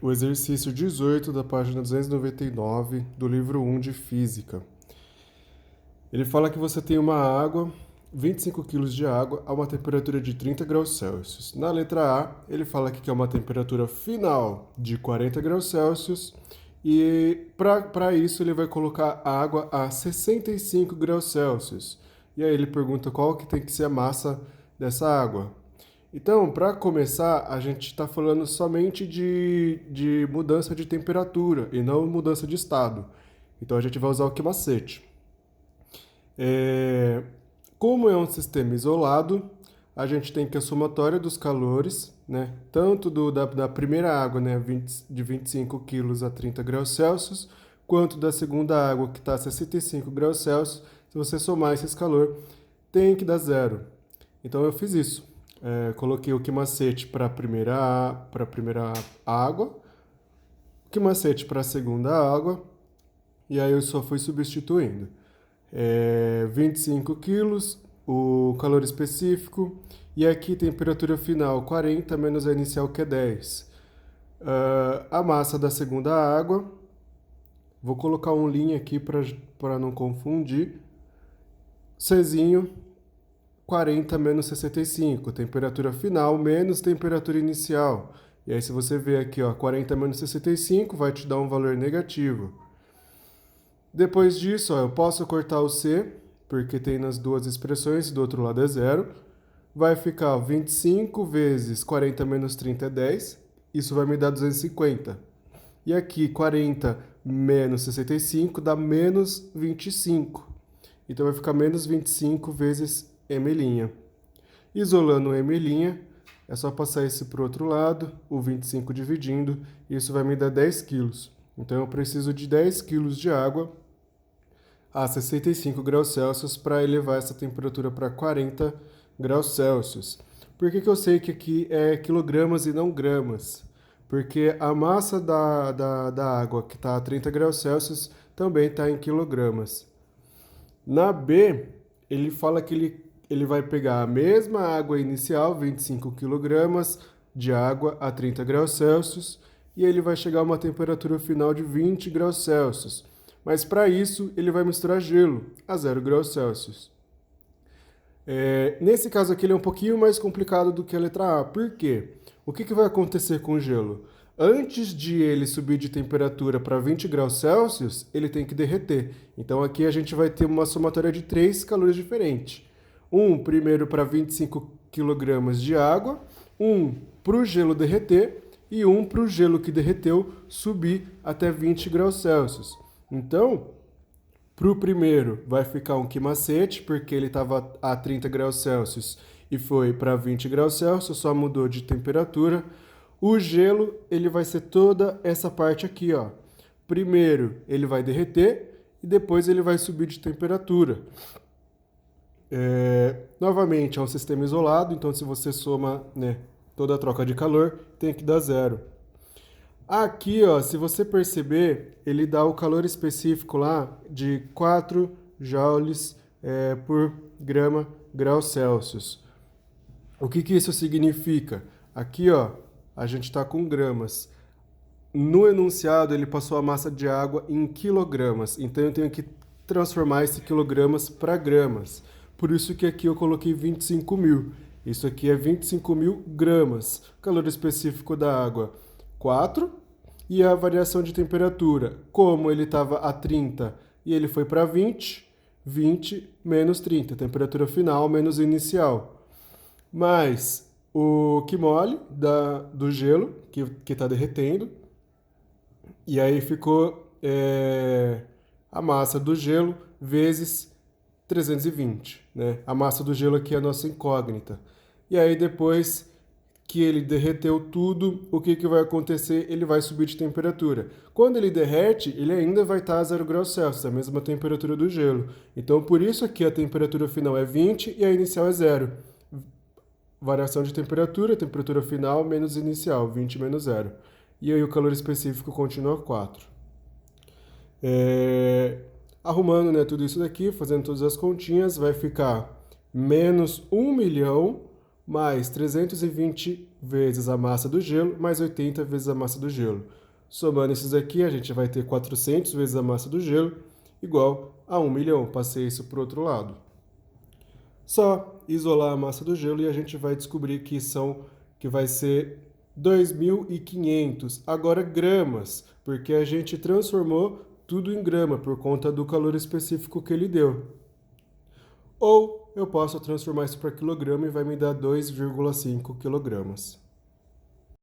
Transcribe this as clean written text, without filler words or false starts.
O exercício 18 da página 299 do livro 1 de Física. Ele fala que você tem uma água, 25 quilos de água, a uma temperatura de 30 graus Celsius. Na letra A, ele fala que é uma temperatura final de 40 graus Celsius e para isso ele vai colocar a água a 65 graus Celsius. E aí ele pergunta qual que tem que ser a massa dessa água. Então, para começar, a gente está falando somente de mudança de temperatura e não mudança de estado. Então, a gente vai usar o que macete. É, Como é um sistema isolado, a gente tem que a somatória dos calores, né, tanto da primeira água, né, de 25 quilos a 30 graus Celsius, quanto da segunda água, que está a 65 graus Celsius, se você somar esses calor, tem que dar zero. Então eu fiz isso. Coloquei o quimacete para a primeira água, o quimacete para a segunda água, e aí eu só fui substituindo. 25 quilos, o calor específico, e aqui temperatura final 40 menos a inicial que é 10. A massa da segunda água, vou colocar um linha aqui para não confundir. Czinho, 40 menos 65, temperatura final menos temperatura inicial. E aí se você ver aqui, ó, 40 menos 65 vai te dar um valor negativo. Depois disso, ó, eu posso cortar o C, porque tem nas duas expressões, do outro lado é zero. Vai ficar 25 vezes 40 menos 30 é 10. Isso vai me dar 250. E aqui 40 menos 65 dá menos 25. Então vai ficar menos 25 vezes M'. Isolando o M', é só passar esse para o outro lado, o 25 dividindo, isso vai me dar 10 quilos. Então eu preciso de 10 quilos de água a 65 graus Celsius para elevar essa temperatura para 40 graus Celsius. Por que eu sei que aqui é quilogramas e não gramas? Porque a massa da água que está a 30 graus Celsius também está em quilogramas. Na B, ele fala que ele vai pegar a mesma água inicial, 25 kg de água a 30 graus Celsius, e ele vai chegar a uma temperatura final de 20 graus Celsius. Mas para isso, ele vai misturar gelo a 0 graus Celsius. Nesse caso aqui, ele é um pouquinho mais complicado do que a letra A. Por quê? O que vai acontecer com o gelo? Antes de ele subir de temperatura para 20 graus Celsius, ele tem que derreter. Então aqui a gente vai ter uma somatória de 3 calores diferentes. Um primeiro para 25 kg de água, um para o gelo derreter e um para o gelo que derreteu subir até 20 graus Celsius. Então, para o primeiro vai ficar um quimacete, porque ele estava a 30 graus Celsius e foi para 20 graus Celsius, só mudou de temperatura. O gelo, ele vai ser toda essa parte aqui, ó. Primeiro, ele vai derreter e depois ele vai subir de temperatura. Novamente, é um sistema isolado, então se você soma, né, toda a troca de calor, tem que dar zero. Aqui, ó, se você perceber, ele dá o calor específico lá de 4 joules por grau Celsius. O que isso significa? Aqui, ó, a gente está com gramas. No enunciado, ele passou a massa de água em quilogramas, então eu tenho que transformar esse quilogramas para gramas. Por isso que aqui eu coloquei 25 mil. Isso aqui é 25 mil gramas. Calor específico da água, 4. E a variação de temperatura, como ele estava a 30 e ele foi para 20, 20 menos 30, temperatura final menos inicial. Mais o Quimole do gelo, que está derretendo. E aí ficou a massa do gelo vezes 320, né? A massa do gelo aqui é a nossa incógnita. E aí depois que ele derreteu tudo, o que vai acontecer? Ele vai subir de temperatura. Quando ele derrete, ele ainda vai estar a 0 graus Celsius, a mesma temperatura do gelo. Então, por isso aqui a temperatura final é 20 e a inicial é 0. Variação de temperatura final menos inicial, 20 menos 0. E aí o calor específico continua 4. Arrumando, né, tudo isso daqui, fazendo todas as continhas, vai ficar menos 1 milhão mais 320 vezes a massa do gelo, mais 80 vezes a massa do gelo. Somando esses aqui, a gente vai ter 400 vezes a massa do gelo, igual a 1 milhão. Passei isso para o outro lado. Só isolar a massa do gelo e a gente vai descobrir que vai ser 2.500, agora gramas, porque a gente transformou tudo em grama por conta do calor específico que ele deu. Ou eu posso transformar isso para quilograma e vai me dar 2,5 quilogramas.